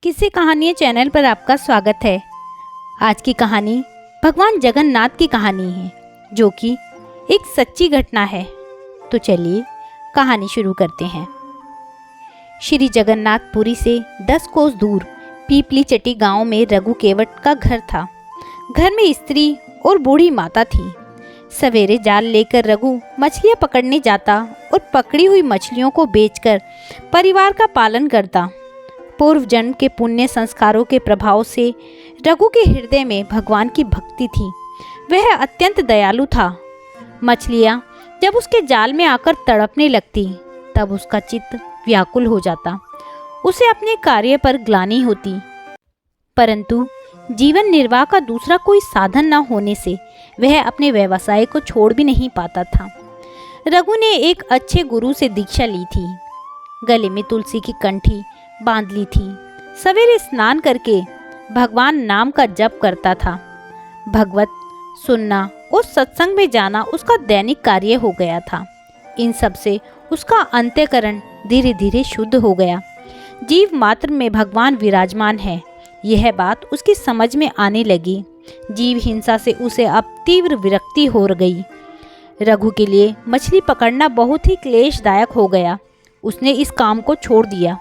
किस्से कहानियाँ चैनल पर आपका स्वागत है। आज की कहानी भगवान जगन्नाथ की कहानी है, जो कि एक सच्ची घटना है। तो चलिए कहानी शुरू करते हैं। श्री जगन्नाथपुरी से 10 कोस दूर पीपली चट्टी गांव में रघु केवट का घर था। घर में स्त्री और बूढ़ी माता थी। सवेरे जाल लेकर रघु मछलियाँ पकड़ने जाता और पकड़ी हुई मछलियों को बेचकर परिवार का पालन करता। पूर्व जन्म के पुण्य संस्कारों के प्रभाव से रघु के हृदय में भगवान की भक्ति थी। वह अत्यंत दयालु था। मछलियाँ जब उसके जाल में आकर तड़पने लगती, तब उसका चित्त व्याकुल हो जाता। उसे अपने कार्य पर ग्लानि होती, परंतु जीवन निर्वाह का दूसरा कोई साधन न होने से वह अपने व्यवसाय को छोड़ भी नहीं पाता था। रघु ने एक अच्छे गुरु से दीक्षा ली थी। गले में तुलसी की कंठी बांध ली थी। सवेरे स्नान करके भगवान नाम का जप करता था। भगवत सुनना और सत्संग में जाना उसका दैनिक कार्य हो गया था। इन सब से उसका अंतःकरण धीरे धीरे शुद्ध हो गया। जीव मात्र में भगवान विराजमान है, यह बात उसकी समझ में आने लगी। जीव हिंसा से उसे अब तीव्र विरक्ति हो गई। रघु के लिए मछली पकड़ना बहुत ही क्लेशदायक हो गया। उसने इस काम को छोड़ दिया।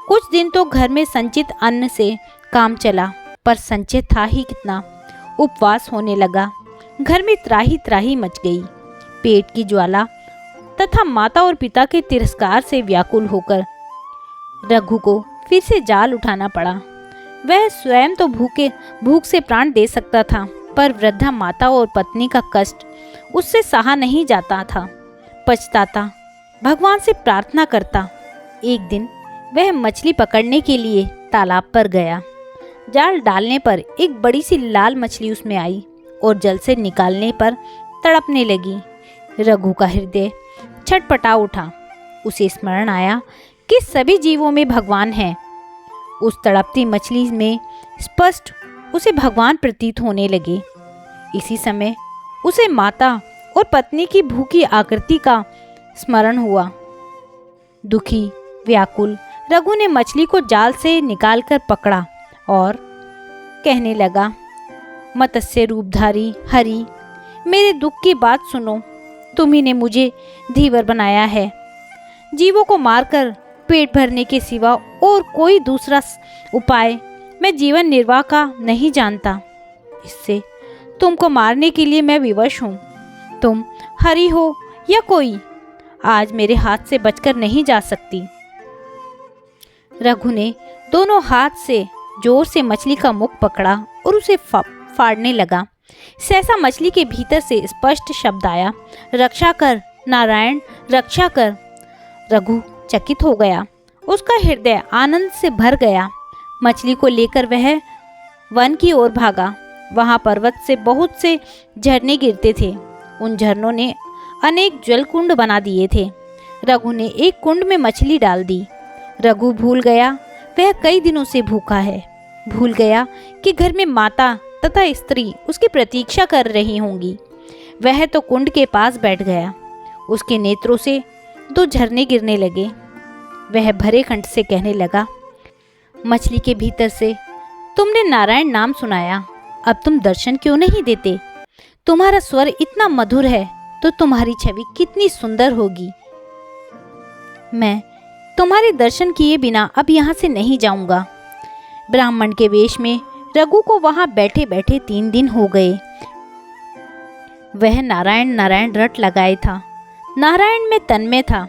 कुछ दिन तो घर में संचित अन्न से काम चला, पर संचय था ही कितना। उपवास होने लगा। घर में त्राही त्राही मच गई। पेट की ज्वाला तथा माता और पिता के तिरस्कार से व्याकुल होकर रघु को फिर से जाल उठाना पड़ा। वह स्वयं तो भूख से प्राण दे सकता था, पर वृद्धा माता और पत्नी का कष्ट उससे सहा नहीं जाता था। पछताता, भगवान से प्रार्थना करता। एक दिन वह मछली पकड़ने के लिए तालाब पर गया। जाल डालने पर एक बड़ी सी लाल मछली उसमें आई और जल से निकालने पर तड़पने लगी। रघु का हृदय छटपटा उठा। उसे स्मरण आया कि सभी जीवों में भगवान है। उस तड़पती मछली में स्पष्ट उसे भगवान प्रतीत होने लगे। इसी समय उसे माता और पत्नी की भूखी आकृति का स्मरण हुआ। दुखी व्याकुल रघु ने मछली को जाल से निकालकर पकड़ा और कहने लगा, मत्स्य रूपधारी हरि, मेरे दुख की बात सुनो। तुम्ही ने मुझे धीवर बनाया है। जीवों को मारकर पेट भरने के सिवा और कोई दूसरा उपाय मैं जीवन निर्वाह का नहीं जानता। इससे तुमको मारने के लिए मैं विवश हूँ। तुम हरि हो या कोई, आज मेरे हाथ से बचकर नहीं जा सकती। रघु ने दोनों हाथ से जोर से मछली का मुख पकड़ा और उसे फाड़ने लगा। सहसा मछली के भीतर से स्पष्ट शब्द आया, रक्षा कर नारायण, रक्षा कर। रघु चकित हो गया। उसका हृदय आनंद से भर गया। मछली को लेकर वह वन की ओर भागा। वहां पर्वत से बहुत से झरने गिरते थे। उन झरनों ने अनेक जलकुंड बना दिए थे। रघु ने एक कुंड में मछली डाल दी। रघु भूल गया वह कई दिनों से भूखा है। भूल गया कि घर में माता तथा स्त्री उसकी प्रतीक्षा कर रही होंगी। वह तो कुंड के पास बैठ गया। उसके नेत्रों से 2 झरने गिरने लगे। वह भरे कंठ से कहने लगा, मछली के भीतर से तुमने नारायण नाम सुनाया, अब तुम दर्शन क्यों नहीं देते? तुम्हारा स्वर इतना मधुर है तो तुम्हारी छवि कितनी सुंदर होगी। मैं तुम्हारे दर्शन किए बिना अब यहाँ से नहीं जाऊंगा। ब्राह्मण के वेश में रघु को वहां बैठे बैठे 3 दिन हो गए। वह नारायण नारायण रट लगाए था। नारायण में तन्मय था।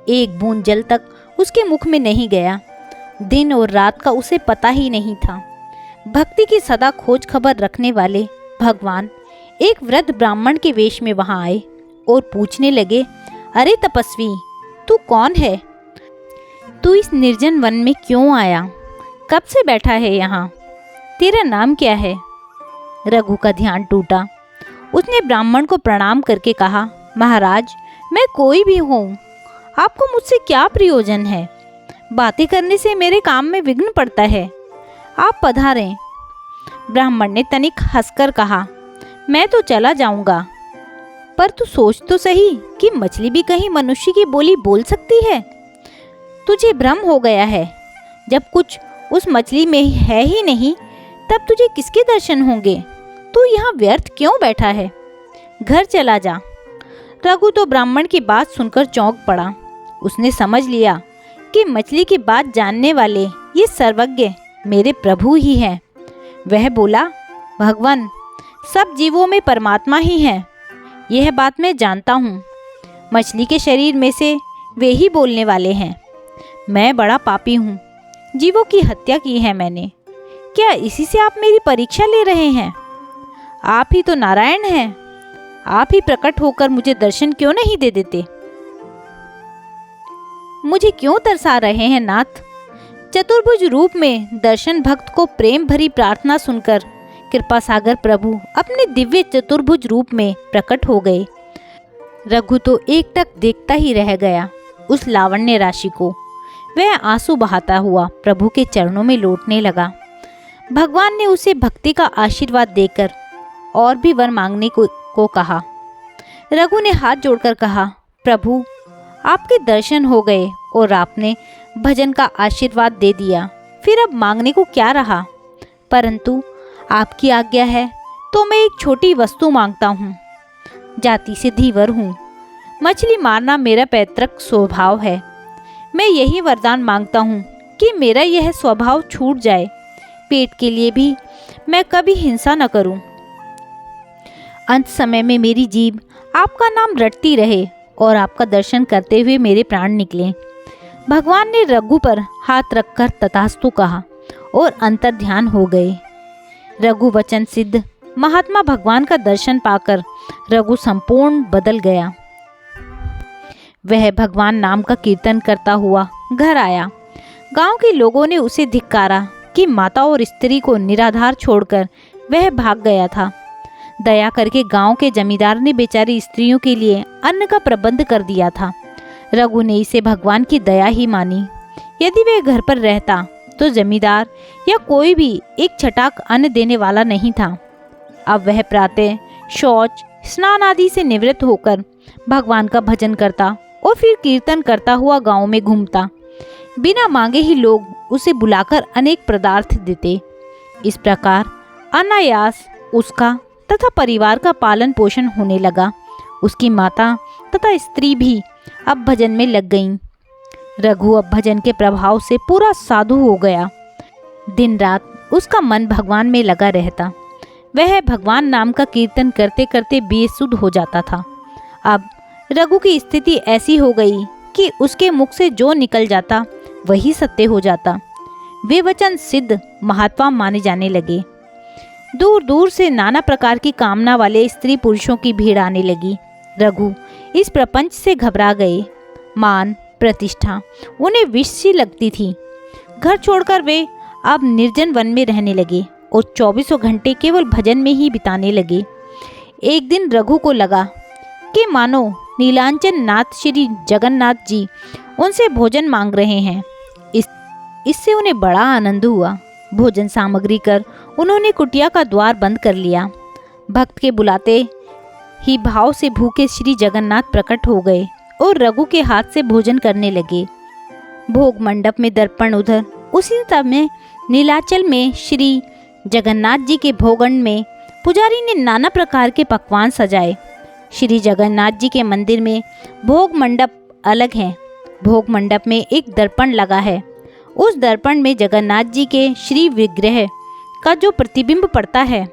एक बूंद जल तक उसके मुख में नहीं गया। दिन और रात का उसे पता ही नहीं था। भक्ति की सदा खोज खबर रखने वाले भगवान एक वृद्ध ब्राह्मण के वेश में वहां आए और पूछने लगे, अरे तपस्वी, तू कौन है? तू इस निर्जन वन में क्यों आया? कब से बैठा है यहाँ? तेरा नाम क्या है? रघु का ध्यान टूटा। उसने ब्राह्मण को प्रणाम करके कहा, महाराज, मैं कोई भी हूँ, आपको मुझसे क्या प्रयोजन है? बातें करने से मेरे काम में विघ्न पड़ता है। आप पधारें। ब्राह्मण ने तनिक हंसकर कहा, मैं तो चला जाऊंगा, पर तू सोच तो सही कि मछली भी कहीं मनुष्य की बोली बोल सकती है। तुझे भ्रम हो गया है। जब कुछ उस मछली में है ही नहीं, तब तुझे किसके दर्शन होंगे? तू यहाँ व्यर्थ क्यों बैठा है? घर चला जा। रघु तो ब्राह्मण की बात सुनकर चौंक पड़ा। उसने समझ लिया कि मछली की बात जानने वाले ये सर्वज्ञ मेरे प्रभु ही हैं। वह बोला, भगवान, सब जीवों में परमात्मा ही है, यह बात मैं जानता हूँ। मछली के शरीर में से वे ही बोलने वाले हैं। मैं बड़ा पापी हूँ, जीवों की हत्या की है मैंने। क्या इसी से आप मेरी परीक्षा ले रहे हैं? आप ही तो नारायण हैं। आप ही प्रकट होकर मुझे दर्शन क्यों नहीं दे देते? मुझे क्यों तरसा रहे हैं नाथ? चतुर्भुज रूप में दर्शन भक्त को प्रेम भरी प्रार्थना सुनकर कृपा सागर प्रभु अपने दिव्य चतुर्भुज रूप में प्रकट हो गए। रघु तो एकटक देखता ही रह गया उस लावण्य राशि को। वह आंसू बहाता हुआ प्रभु के चरणों में लौटने लगा। भगवान ने उसे भक्ति का आशीर्वाद देकर और भी वर मांगने को कहा। रघु ने हाथ जोड़कर कहा, प्रभु, आपके दर्शन हो गए और आपने भजन का आशीर्वाद दे दिया, फिर अब मांगने को क्या रहा? परंतु आपकी आज्ञा है तो मैं एक छोटी वस्तु मांगता हूँ। जाति से धीवर हूँ, मछली मारना मेरा पैतृक स्वभाव है। मैं यही वरदान मांगता हूँ कि मेरा यह स्वभाव छूट जाए। पेट के लिए भी मैं कभी हिंसा न करूँ। अंत समय में मेरी जीभ आपका नाम रटती रहे और आपका दर्शन करते हुए मेरे प्राण निकले। भगवान ने रघु पर हाथ रखकर तथास्तु कहा और अंतर ध्यान हो गए। रघु वचन सिद्ध महात्मा भगवान का दर्शन पाकर रघु संपूर्ण बदल गया। वह भगवान नाम का कीर्तन करता हुआ घर आया। गांव के लोगों ने उसे धिक्कारा कि माता और स्त्री को निराधार छोड़कर वह भाग गया था। दया करके गांव के जमींदार ने बेचारी स्त्रियों के लिए अन्न का प्रबंध कर दिया था। रघु ने इसे भगवान की दया ही मानी। यदि वह घर पर रहता तो जमींदार या कोई भी एक छटाक अन्न देने वाला नहीं था। अब वह प्रातः शौच स्नान आदि से निवृत्त होकर भगवान का भजन करता और फिर कीर्तन करता हुआ गांव में घूमता। बिना मांगे ही लोग उसे बुलाकर अनेक पदार्थ देते। इस प्रकार अनायास उसका तथा परिवार का पालन पोषण होने लगा। उसकी माता तथा स्त्री भी अब भजन में लग गईं। रघु अब भजन के प्रभाव से पूरा साधु हो गया। दिन रात उसका मन भगवान में लगा रहता। वह भगवान नाम का कीर्तन करते करते बेसुध हो जाता था। अब रघु की स्थिति ऐसी हो गई कि उसके मुख से जो निकल जाता वही सत्य हो जाता। वे वचन सिद्ध महात्मा माने जाने लगे। दूर दूर से नाना प्रकार की कामना वाले स्त्री पुरुषों की भीड़ आने लगी। रघु इस प्रपंच से घबरा गए। मान प्रतिष्ठा उन्हें विष सी लगती थी। घर छोड़कर वे अब निर्जन वन में रहने लगे और 24 घंटे केवल भजन में ही बिताने लगे। एक दिन रघु को लगा कि मानो नीलांचन नाथ श्री जगन्नाथ जी उनसे भोजन मांग रहे हैं। इससे उन्हें बड़ा आनंद हुआ। भोजन सामग्री कर उन्होंने कुटिया का द्वार बंद कर लिया। भक्त के बुलाते ही भाव से भूखे श्री जगन्नाथ प्रकट हो गए और रघु के हाथ से भोजन करने लगे। भोग मंडप में दर्पण उधर, उसी समय नीलाचल में श्री जगन्नाथ जी के भोगन में पुजारी ने नाना प्रकार के पकवान सजाए। श्री जगन्नाथ जी के मंदिर में भोग मंडप अलग है। भोग मंडप में एक दर्पण लगा है। उस दर्पण में जगन्नाथ जी के श्री विग्रह का जो प्रतिबिंब पड़ता है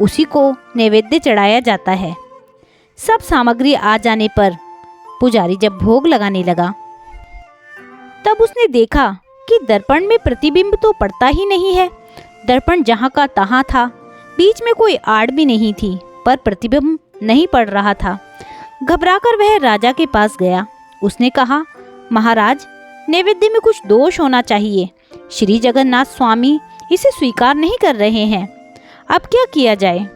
उसी को नैवेद्य चढ़ाया जाता है। सब सामग्री आ जाने पर पुजारी जब भोग लगाने लगा तब उसने देखा कि दर्पण में प्रतिबिंब तो पड़ता ही नहीं है। दर्पण जहाँ का तहाँ था, बीच में कोई आड़ भी नहीं थी, पर प्रतिबिंब नहीं पड़ रहा था। घबराकर वह राजा के पास गया। उसने कहा, महाराज, नैवेद्य में कुछ दोष होना चाहिए। श्री जगन्नाथ स्वामी इसे स्वीकार नहीं कर रहे हैं। अब क्या किया जाए?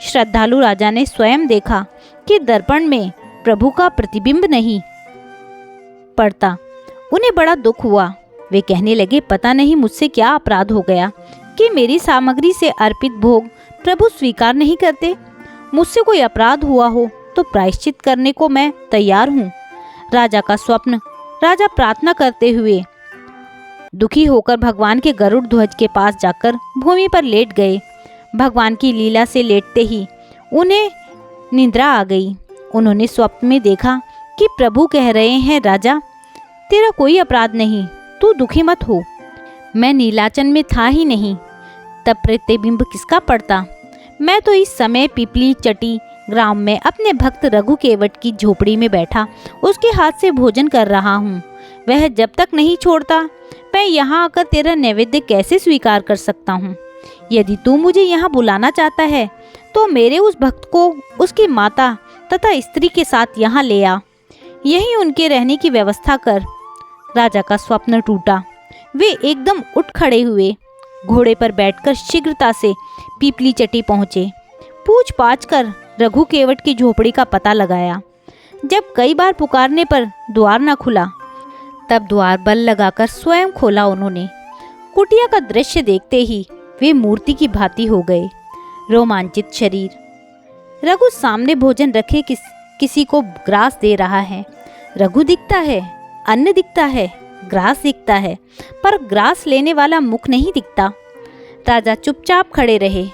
श्रद्धालु राजा ने स्वयं देखा कि दर्पण में प्रभु का प्रतिबिंब नहीं पड़ता। उन्हें बड़ा दुख हुआ। वे कहने लगे, पता नहीं मुझसे क्या अपराध हो गया कि मेरी सामग्री से अर्पित भोग प्रभु स्वीकार नहीं करते। मुझसे कोई अपराध हुआ हो तो प्रायश्चित करने को मैं तैयार हूँ। राजा का स्वप्न। राजा प्रार्थना करते हुए दुखी होकर भगवान के गरुड़ ध्वज के पास जाकर भूमि पर लेट गए। भगवान की लीला से लेटते ही उन्हें निद्रा आ गई। उन्होंने स्वप्न में देखा कि प्रभु कह रहे हैं, राजा तेरा कोई अपराध नहीं, तू दुखी मत हो। मैं नीलाचल में था ही नहीं, तब प्रतिबिंब किसका पड़ता। मैं तो इस समय पीपली चटी ग्राम में अपने भक्त रघु केवट की झोपड़ी में बैठा उसके हाथ से भोजन कर रहा हूँ। वह जब तक नहीं छोड़ता मैं यहाँ आकर तेरा नैवेद्य कैसे स्वीकार कर सकता हूँ। यदि तू मुझे यहाँ बुलाना चाहता है तो मेरे उस भक्त को उसकी माता तथा स्त्री के साथ यहाँ ले आ, यहीं उनके रहने की व्यवस्था कर। राजा का स्वप्न टूटा। वे एकदम उठ खड़े हुए, घोड़े पर बैठकर शीघ्रता से पीपली चटी पहुँचे। पूछ पाछ कर रघु केवट की झोपड़ी का पता लगाया। जब कई बार पुकारने पर द्वार न खुला, तब द्वार बल लगाकर स्वयं खोला उन्होंने। कुटिया का दृश्य देखते ही वे मूर्ति की भांति हो गए, रोमांचित शरीर। रघु सामने भोजन रखे किसी को ग्रास दे रहा है। रघु दिखता है, अन्न दिखता है, ग्रास दिखता है, पर ग्रास लेने वाला मुख नहीं दिखता। राजा चुपचाप खड़े रहे।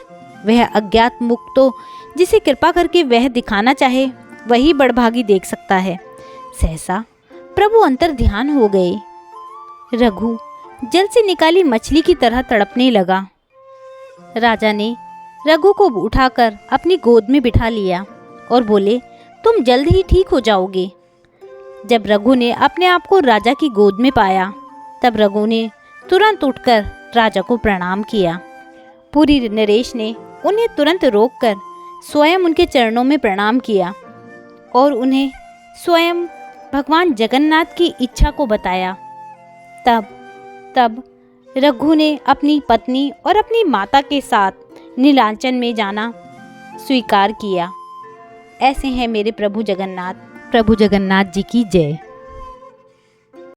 वह अज्ञात मुख तो जिसे कृपा करके वह दिखाना चाहे वही बड़भागी देख सकता है। सहसा प्रभु अंतर ध्यान हो गए। रघु जल से निकाली मछली की तरह तड़पने लगा। राजा ने रघु को उठाकर अपनी गोद में बिठा लिया और बोले, तुम जल्द ही ठीक हो जाओगे। जब रघु ने अपने आप को राजा की गोद में पाया, तब रघु ने तुरंत उठकर राजा को प्रणाम किया। पुरी नरेश ने उन्हें तुरंत रोककर स्वयं उनके चरणों में प्रणाम किया और उन्हें स्वयं भगवान जगन्नाथ की इच्छा को बताया। तब रघु ने अपनी पत्नी और अपनी माता के साथ नीलांचल में जाना स्वीकार किया। ऐसे हैं मेरे प्रभु जगन्नाथ। प्रभु जगन्नाथ जी की जय।